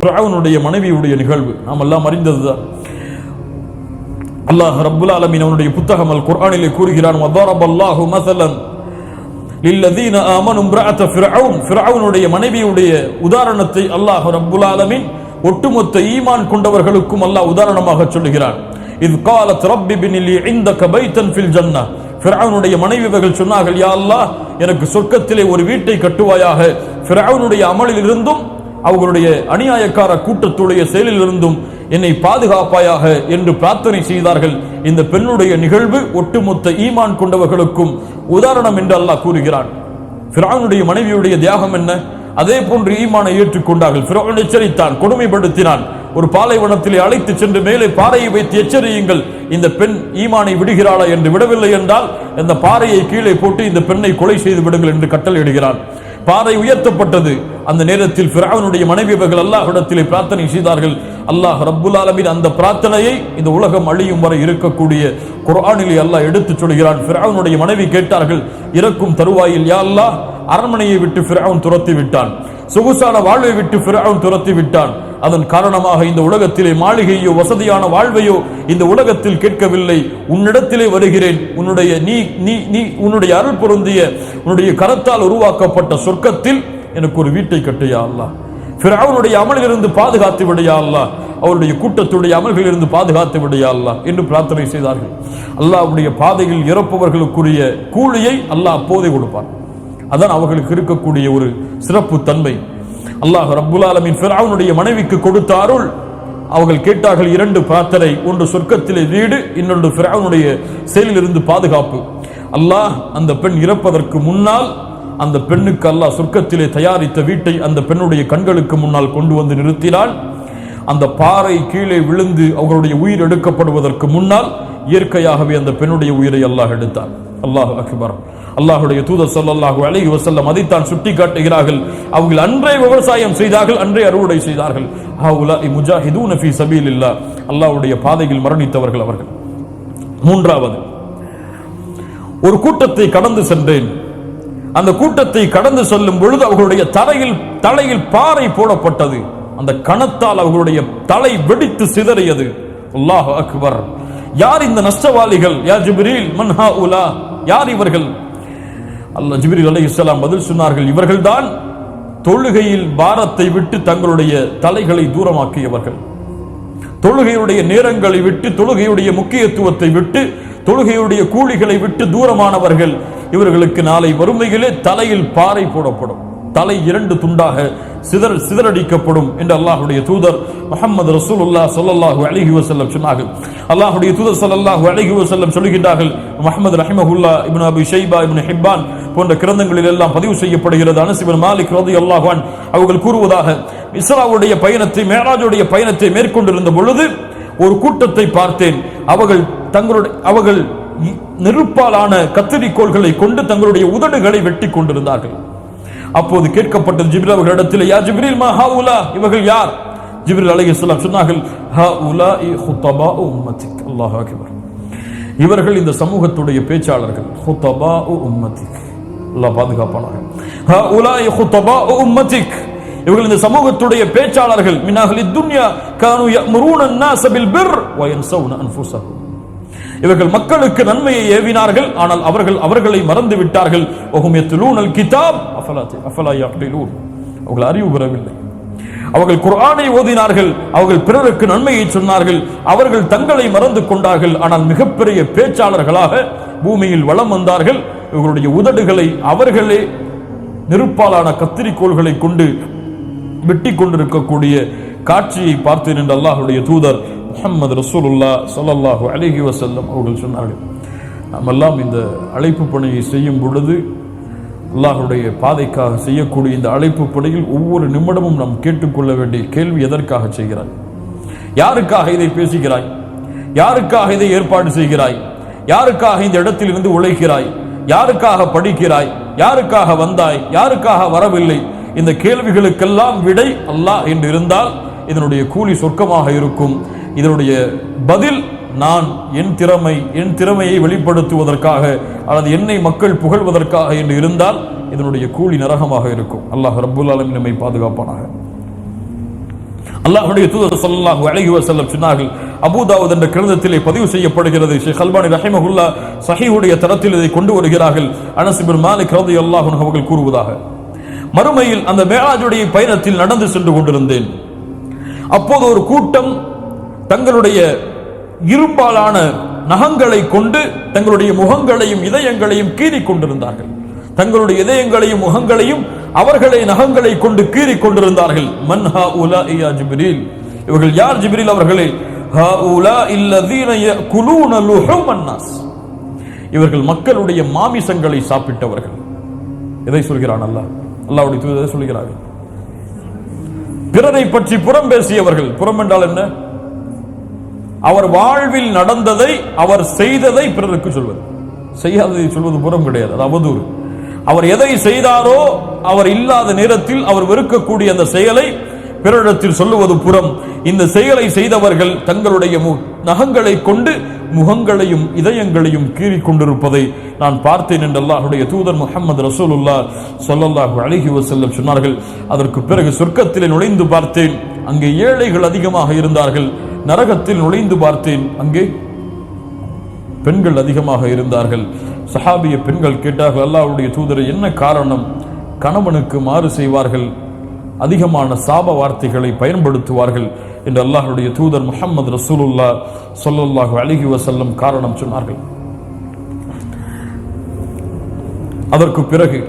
ஃபிரௌனுடைய மனைவியுடைய நிகழ்வு நாம் எல்லாம் அறிந்ததுதான். அல்லாஹ் ரப்புல் ஆலமீன் அவனுடைய புத்தகம் அல் குர்ஆனிலே கூறுகிறான், வதரபல்லாஹு மஸலன் லில்லதீன ஆமனு இம்ரஅத ஃபிரௌன். ஃபிரௌனுடைய மனைவியுடைய உதாரணத்தை அல்லாஹ் ரப்புல் ஆலமீன் ஒட்டுமொத்த ஈமான் கொண்டவர்களுக்கும் அல்லாஹ் உதாரணமாக சொல்லுகிறான். இத் காலத் ரப்பி பினி லி இந்தக பைத்தன் ஃபில் ஜன்னah. ஃபிரௌனுடைய மனைவிகள் சொன்னார்கள், யா அல்லாஹ், எனக்கு சொர்க்கத்திலே ஒரு வீட்டை கட்டுவாயாக. ஃபிரௌனுடைய அமலில் இருந்தும் அவர்களுடைய அநியாயக்கார கூட்டத்துடைய செயலில் இருந்தும் என்னை பாதுகாப்பாயாக என்று பிரார்த்தனை செய்தார்கள். இந்த பெண்ணுடைய நிகழ்வு ஒட்டுமொத்த ஈமான் கொண்டவர்களுக்கும் உதாரணம் என்று அல்லாஹ் கூறுகிறான். ஃபிரௌனுடைய மனைவியுடைய தியாகம் என்ன? அதே போன்று ஈமானை ஏற்றுக்கொண்டார்கள். ஃபிரௌன் எச்சரித்தான், கொடுமைப்படுத்தினான். ஒரு பாலைவனத்திலே அழைத்து சென்று மேலே பாறையை வைத்து எச்சரியுங்கள், இந்த பெண் ஈமானை விடுகிறாளா என்று. விடவில்லை என்றால் இந்த பாறையை கீழே போட்டு இந்த பெண்ணை கொலை செய்து விடுங்கள் என்று கட்டளையிடுகிறான். பாறை உயர்த்தப்பட்டது. அந்த நேரத்தில் ஃபிரௌனுடைய மனைவியர்கள் அல்லாஹ்விடத்திலே பிரார்த்தனை செய்தார்கள். அல்லாஹ் ரப்புல் ஆலமீன் அந்த பிரார்த்தனையை இந்த உலகம் அழியும் வரை இருக்கக்கூடிய குர்ஆனிலே அல்லாஹ் எடுத்துச் சொல்கிறான். ஃபிரௌனுடைய மனைவி கேட்டார்கள், இறக்கும் தருவாயில், யா அல்லாஹ், அரண்மனையை விட்டு ஃபிரௌன் துரத்தி விட்டான், சொகுசான வாழ்வை விட்டு ஃபிரௌன் துரத்தி விட்டான். அதன் காரணமாக இந்த உலகத்திலே மாளிகையோ வசதியான வாழ்வையோ இந்த உலகத்தில் கேட்கவில்லை. உன்னிடத்திலே வருகிறேன். உன்னுடைய அருள் பொருந்திய உன்னுடைய கரத்தால் உருவாக்கப்பட்ட சொர்க்கத்தில் எனக்கு ஒரு வீட்டை கட்டியா அல்லாஹ். ஃபிரௌனுடைய அமலிலிருந்து பாதுகாத்து விடையா அல்லாஹ், அவருடைய கூட்டத்துடைய அமல்களிலிருந்து பாதுகாத்து விடையா அல்லாஹ் என்று பிரார்த்தனை செய்தார்கள். அல்லாஹ்வுடைய பாதையில் இறப்பவர்களுக்குரிய கூலியை அல்லாஹ் அப்போதே கொடுப்பார். அதான் அவர்களுக்கு இருக்கக்கூடிய ஒரு சிறப்பு தன்மை. அல்லாஹ் ரப்புல் ஆலமீன் ஃபிரௌனுடைய மனைவிக்கு கொடுத்த அருள். அவர்கள் கேட்டார்கள் இரண்டு பிரார்த்தனை, ஒன்று சொர்க்கத்திலே வீடு, இன்னொன்று ஃபிரௌனுடைய செயலிலிருந்து பாதுகாப்பு. அல்லாஹ் அந்த பெண் இறப்பதற்கு முன்னால் அந்த பெண்ணுக்கு அல்லாஹ் சொர்க்கத்திலே தயாரித்த வீட்டை அந்த பெண்ணுடைய கண்களுக்கு முன்னால் கொண்டு வந்து நிறுத்தினான். அந்த பாறை கீழே விழுந்து அவர்களுடைய உயிர் எடுக்கப்படுவதற்கு முன்னால் இயற்கையாகவே அந்த பெண்ணுடைய உயிரை அல்லாஹ் எடுத்தான். அல்லாஹ் அக்பர். அல்லாஹ்வுடைய தூதர் ஸல்லல்லாஹு அலைஹி வஸல்லம் அதைத்தான் சுட்டி காட்டுகிறார்கள். அவர்கள் அன்றே விவசாயம் செய்தார்கள், அன்றே அறுவடை செய்தார்கள். ஹவுலாஇ முஜாஹிதூன ஃபீ சபீலில்லாஹ், அல்லாஹ்வுடைய பாதையில் மரணித்தவர்கள் அவர்கள். மூன்றாவது, ஒரு கூட்டத்தை கடந்து சென்றேன். அந்த கூட்டத்தை கடந்து செல்லும் பொழுது அவர்களுடைய தலையில் பாறை போடப்பட்டது. அந்த கணத்தால் அவர்களுடைய தலை வெடித்து சிதறியது. அல்லாஹ் அக்பர். யார் இந்த நஷ்டவாளிகள்? யா ஜிப்ரீல், மன் ஹாஉலா, யார் இவர்கள்? அல்லாஹ் ஜிப்ரீல் அலைஹிஸ்ஸலாம் பதில் சொன்னார்கள், இவர்கள்தான் தொழுகையில் பாரத்தை விட்டு தங்களுடைய தலைகளை தூரமாக்கியவர்கள். தொழுகையுடைய நேரங்களை விட்டு, தொழுகையுடைய முக்கியத்துவத்தை விட்டு, தொழுகையுடைய கூலிகளை விட்டு தூரமானவர்கள். இவர்களுக்கு நாளை வறுமையிலே தலையில் பாறை போடப்படும், தலை இரண்டு துண்டாக சிதறடிக்கப்படும் என்று அல்லாஹ்வுடைய தூதர் முஹம்மது ரசூலுல்லாஹ் ஸல்லல்லாஹு அலைஹி வஸல்லம் சொன்னார்கள். அல்லாஹ்வுடைய தூதர் ஸல்லல்லாஹு அலைஹி வஸல்லம் சொல்கிறார்கள், முஹம்மது ரஹிமஹுல்லாஹ், இப்னு அபி ஷைபா, இப்னு ஹிப்பான் போன்ற கிரந்தங்களில் எல்லாம் பதிவு செய்யப்படுகிறது. அனஸ் இப்னு மாலிக் ரலியல்லாஹு அன்ஹு அவர்கள் கூறுவதாக, இஸ்ராவுடைய பயணத்தை, மேராஜுடைய பயணத்தை மேற்கொண்டிருந்த பொழுது ஒரு கூட்டத்தை பார்த்தேன். அவர்கள் நெருப்பாலான கத்திரிக்கோள்களை கொண்டு தங்களுடைய உதடுகளை வெட்டி கொண்டிருந்தார்கள். அப்போது கேட்கப்பட்டது ஜிப்ரீல் அவர்களிடத்தில், யா ஜிப்ரீல், மா ஹாஉலா, இவர்கள் யார்? ஜிப்ரீல் அலைஹிஸ்ஸலாம் சொன்னார்கள், ஹாஉலாஇ ஹுதபாஉ உம்மத்திக். அல்லாஹ் அக்பர். இவர்கள் இந்த சமூகத்துடைய பேச்சாளர்கள். ஹுதபாஉ உம்மத்திக், அல்லாஹ் பாதுகாப்பானாக. ஹாஉலாஇ ஹுதபாஉ உம்மத்திக், இவர்கள் இந்த சமூகத்துடைய பேச்சாளர்கள். மின் அஹ்லித் துன்யா கானூ யஅமுரூன அன்-நாஸ பில் பிர் வ யன்ஸவுன அன்ஃபுஸஹும். இவர்கள் மக்களுக்கு நன்மையை ஏவினார்கள், ஆனால் அவர்களை மறந்து விட்டார்கள். வஹும் யத்லூனல் கிதாப் அஃபலா யஅகிலூன், அவர்கள் அறிவு பெறவில்லை. அவர்கள் குர்ஆனை ஓதினார்கள், அவர்கள் பிறருக்கு நன்மையை சொன்னார்கள், அவர்கள் தங்களை மறந்து கொண்டார்கள். ஆனால் மிகப்பெரிய பேச்சாளர்களாக பூமியில் வலம் வந்தார்கள். இவர்களுடைய உதடுகளை அவர்களே நெருப்பாலான கத்திரிக்கோள்களை கொண்டு வெட்டி கொண்டிருக்கக்கூடிய காட்சியை பார்த்தேன் என்று அல்லாஹ்வுடைய தூதர் முஹம்மது ரசூலுல்லாஹ் ஸல்லல்லாஹு அலைஹி வஸல்லம் அவர்கள் சொன்னார்கள். நாமெல்லாம் இந்த அழைப்பு பணியை செய்யும் பொழுது, அல்லாஹ்வுடைய பாதைக்காக செய்யக்கூடிய இந்த அழைப்பு பணியில் ஒவ்வொரு நிமிடமும் நாம் கேட்டுக்கொள்ள வேண்டிய கேள்வி, எதற்காக செய்கிறாய்? யாருக்காக இதை பேசுகிறாய்? யாருக்காக இதை ஏற்பாடு செய்கிறாய்? யாருக்காக இந்த இடத்தில் இருந்து உழைக்கிறாய்? யாருக்காக படிக்கிறாய்? யாருக்காக வந்தாய்? யாருக்காக வரவில்லை? இந்த கேள்விகளுக்கெல்லாம் விடை அல்லாஹ் என்று இருந்தால் இதனுடைய கூலி சொர்க்கமாக இருக்கும். இதனுடைய பதில், நான் என் திறமையை வெளிப்படுத்துவதற்காக அல்லது என்னை மக்கள் புகழ்வதற்காக என்று இருந்தால் இதனுடைய கூலி நரகமாக இருக்கும். அல்லாஹ் ரப்புல் ஆலமீன் நம்மை பாதுகாப்பானாக. அல்லாஹ்வுடைய தூதர் ஸல்லல்லாஹு அலைஹி வஸல்லம் சொன்னார்கள், அபூதாவூத் என்ற கிரந்தத்திலே பதிவு செய்யப்படுகிறது, ஷேக் அல்பானி ரஹிமஹுல்லாஹ் ஸஹீஹுடைய தரத்தில் இதை கொண்டு வருகிறார்கள். அனஸ் இப்னு மாலிக் ரலியல்லாஹு அன்ஹு அவர்கள் கூறுவதாக, மறுமையில் அந்த மேராஜுடைய பயணத்தில் நடந்து சென்று கொண்டிருந்தேன். அப்போது ஒரு கூட்டம் தங்களுடைய இரும்பாலான நகங்களை கொண்டு தங்களுடைய முகங்களையும் இதயங்களையும் கீறிக் கொண்டிருந்தார்கள். தங்களுடைய இதயங்களையும் முகங்களையும் அவர்களை நகங்களை கொண்டு கீறிக் கொண்டிருந்தார்கள். மன் ஹாஉலாஇ யா ஜிப்ரீல், இவர்கள் யார் ஜிப்ரீல் அவர்களே? ஹாஉலாஇ அல்லதீன யஅகுலூன லுஹூமன் நாஸ், இவர்கள் மக்களுடைய மாமிசங்களை சாப்பிட்டவர்கள். எதை சொல்கிறான் அல்லாஹ்? அல்லாஹ்வுடைய தூதர் சொல்கிறார்கள், பிறரை பற்றி புறம் பேசியவர்கள். புறம் என்றால் என்ன? அவர் வாழ்வில் நடந்ததை, அவர் செய்ததை பிறருக்கு சொல்வது. செய்யாததை சொல்வது புறம் கிடையாது, அது அவதூறு. அவர் எதை செய்தாரோ அவர் இல்லாத நேரத்தில் அவர் வெறுக்கக்கூடிய அந்த செயலை பிறரிடத்தில் சொல்லுவது புறம். இந்த செயலை செய்தவர்கள் தங்களுடைய நகங்களை கொண்டு முகங்களையும் இதயங்களையும் கீறிக் கொண்டிருப்பதை நான் பார்த்தேன் என்று அல்லாஹ்வுடைய தூதர் முஹம்மது ரசூலுல்லாஹ் ஸல்லல்லாஹு அலைஹி வஸல்லம் சொன்னார்கள். அதற்கு பிறகு சொர்க்கத்திலே நுழைந்து பார்த்தேன், அங்கே ஏழைகள் அதிகமாக இருந்தார்கள். நரகத்தில் நுழைந்து பார்த்தேன், அங்கே பெண்கள் அதிகமாக இருந்தார்கள். சஹாபிய பெண்கள் கேட்டார்கள், அல்லாஹ்வுடைய தூதரை, என்ன காரணம்? கணவனுக்கு மாறு செய்வார்கள், அதிகமான சாப வார்த்தைகளை பயன்படுத்துவார்கள் என்று அல்லாஹ்வுடைய தூதர் முஹம்மது ரசூலுல்லாஹ் ஸல்லல்லாஹு அலைஹி வஸல்லம் காரணம் சொன்னார்கள். அதற்கு பிறகு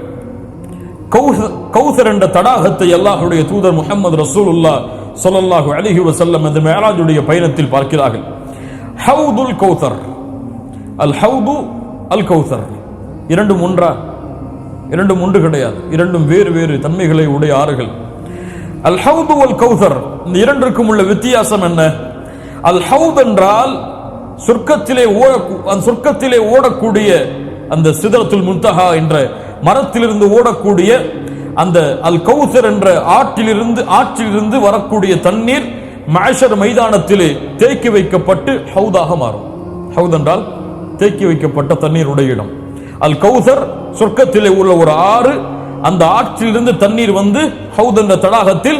கௌசர் என்ற தடாகத்தை அல்லாஹ்வுடைய தூதர் முஹம்மது ரசூலுல்லாஹ் ஸல்லல்லாஹு அலைஹி வஸல்லம் இந்த மிஅராஜுடைய பயணத்தில் பார்க்கிறார்கள். ஹவுதுல் கௌசர், அல் ஹவுது அல் கௌசர், இரண்டும் ஒன்றா? இரண்டும் ஒன்று கிடையாது, இரண்டும் வேறு வேறு தன்மைகளை உடைய ஆறுகள். அல் ஹவுது அல் கௌசர், இந்த இரண்டிற்கும் உள்ள வித்தியாசம் என்ன? அல் ஹவுத் என்றால் சொர்க்கத்திலே ஓடக்கூடிய அந்த சிதறத்துல் முன்தஹா என்ற மரத்திலிருந்து ஓடக்கூடிய அந்த அல் கௌசர் என்ற ஆற்றிலிருந்து வரக்கூடிய தண்ணீர் மஹ்ஷர் மைதானத்திலே தேக்கி வைக்கப்பட்டு ஹவுதாக மாறும். ஹவுத் என்றால் தேக்கி வைக்கப்பட்ட தண்ணீருடைய இடம். அல் கௌசர் சொர்க்கத்திலே உள்ள ஒரு ஆறு, அந்த ஆற்றிலிருந்து தண்ணீர் வந்து ஹவுத் என்ற தடாகத்தில்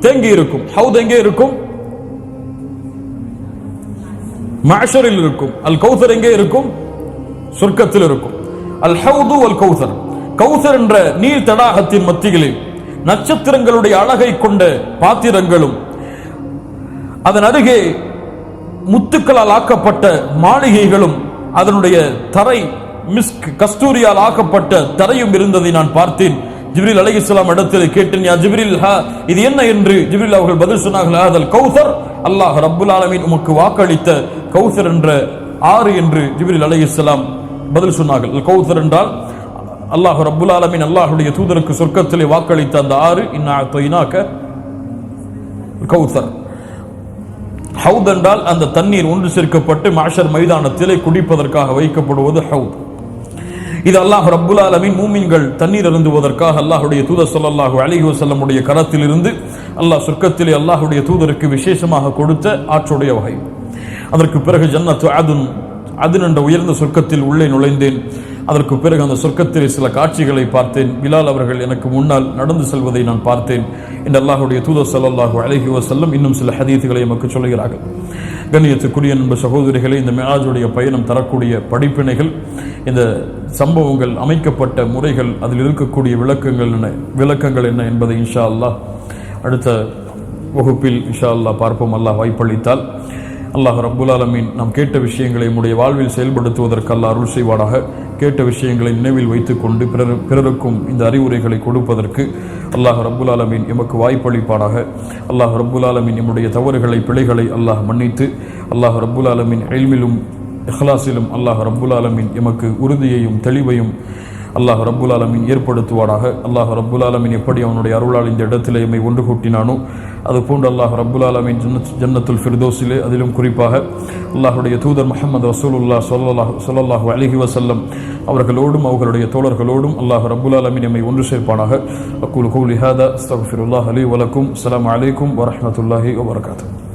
தேங்கி இருக்கும். ஹவுத் எங்கே இருக்கும்? மஹ்ஷரில் இருக்கும். அல் கௌசர் எங்கே இருக்கும்? சொர்க்கத்தில் இருக்கும். அல் ஹவுது அல் கௌசர், கௌசர் என்ற நீர் தடாகத்தின் மத்தியிலே நட்சத்திரங்களுடைய அழகை கொண்ட பாத்திரங்களும், அதன் அருகே முத்துக்களால் ஆக்கப்பட்ட மாளிகைகளும், அதனுடைய தரை மிஸ்க் கஸ்தூரியால் ஆக்கப்பட்ட தரையும் இருந்ததை நான் பார்த்தேன். ஜிப்ரீல் அலைஹிஸ்ஸலாம் இடத்தில் கேட்டேன், யா ஜிப்ரீல், இது என்ன என்று ஜிப்ரீல் அவர்கள் பதில் சொன்னார்கள், ஹாதல் கௌசர், அல்லாஹ் ரப்புல் ஆலமீன் உமக்கு வாக்களித்த கௌசர் என்ற ஆறு என்று ஜிப்ரீல் அலைஹிஸ்ஸலாம் பதில் சொன்னார்கள். கௌசர் என்றால் அல்லாஹ் ரப்புல் ஆலமீன் அல்லாஹ்வுடைய தூதருக்கு சொர்க்கத்திலே வாக்களித்த அந்த ஆறு. இன்னா அதைனாக கௌசர். ஹவுத் என்றால் அந்த தண்ணீர் ஒன்று சேர்க்கப்பட்டு மஹ்ஷர் மைதானத்திலே குடிப்பதற்காக வைக்கப்படுவது ஹவுத். இது அல்லாஹ் ரப்புல் ஆலமீன் மூமின்கள் தண்ணீர் அருந்துவதற்காக அல்லாஹ்வுடைய தூதர் ஸல்லல்லாஹு அலைஹி வஸல்லம் உடைய கரத்தில் இருந்து அல்லாஹ் சொர்க்கத்திலே அல்லாஹ்வுடைய தூதருக்கு விசேஷமாக கொடுத்த ஆற்றுடைய வகை. அதற்கு பிறகு ஜன்னத்து அதுன் என்ற உயர்ந்த சொர்க்கத்தில் உள்ளே நுழைந்தேன். அதற்கு பிறகு அந்த சொர்க்கத்தில் சில காட்சிகளை பார்த்தேன். பிலால் அவர்கள் எனக்கு முன்னால் நடந்து செல்வதை நான் பார்த்தேன் என்று அல்லாஹ்வுடைய தூதர் ஸல்லல்லாஹு அலைஹி வஸல்லம் இன்னும் சில ஹதீஸ்களை நமக்கு சொல்கிறார்கள். கண்ணியத்துக்குரிய நண்ப சகோதரிகளை, இந்த மிஅராஜுடைய பயணம் தரக்கூடிய படிப்பினைகள், இந்த சம்பவங்கள், அமைக்கப்பட்ட முறைகள், அதில் இருக்கக்கூடிய விளக்கங்கள் என்ன என்பதை இன்ஷா அல்லாஹ் அடுத்த வகுப்பில் இன்ஷா அல்லாஹ் பார்ப்போம். அல்லாஹ் வாய்ப்பளித்தால். அல்லாஹ் ரப்புல் ஆலமீன் நாம் கேட்ட விஷயங்களை நம்முடைய வாழ்வில் செயல்படுத்துவதற்கு அல்லாஹ் அருள் செய்வானாக. கேட்ட விஷயங்களை நினைவில் வைத்துக் கொண்டு பிறருக்கும் இந்த அறிவுரைகளை கொடுப்பதற்கு அல்லாஹ் ரப்புல் ஆலமீன் எமக்கு வாய்ப்பளிப்பானாக. அல்லாஹ் ரப்புல் ஆலமீன் நம்முடைய தவறுகளை, பிழைகளை அல்லாஹ் மன்னித்து, அல்லாஹ் ரப்புல் ஆலமீன் இல்மிலும் இஹ்லாஸிலும் அல்லாஹ் ரப்புல் ஆலமீன் எமக்கு உறுதியையும் தெளிவையும் அல்லாஹ் ரப்புல் ஆலமீன் ஏற்படுத்துவானாக. அல்லாஹ் ரப்புல் ஆலமீன் எப்படி அவனுடைய அருளால் இந்த இடத்திலே எம்மை ஒன்று கூட்டினானோ அதுபோன்று அல்லாஹ் ரப்புல் ஆலமீன் ஜன்னத்துல் ஃபிர்தௌஸிலே, அதிலும் குறிப்பாக அல்லாஹ்வுடைய தூதர் முஹம்மது ரசூலுல்லாஹ் ஸல்லல்லாஹு அலைஹி வஸல்லம் அவர்களோடும் அவர்களுடைய தோழர்களோடும் அல்லாஹ் ரப்புல் ஆலமீன் எம்மை ஒன்று சேர்ப்பானாக. அக்கூலு கௌலி ஹாதா அஸ்தக்ஃபிருல்லாஹ் லி வ லக்கும். அஸ்ஸலாமு அலைக்கும் வ ரஹ்மத்துல்லாஹி வ பரகாத்துஹு.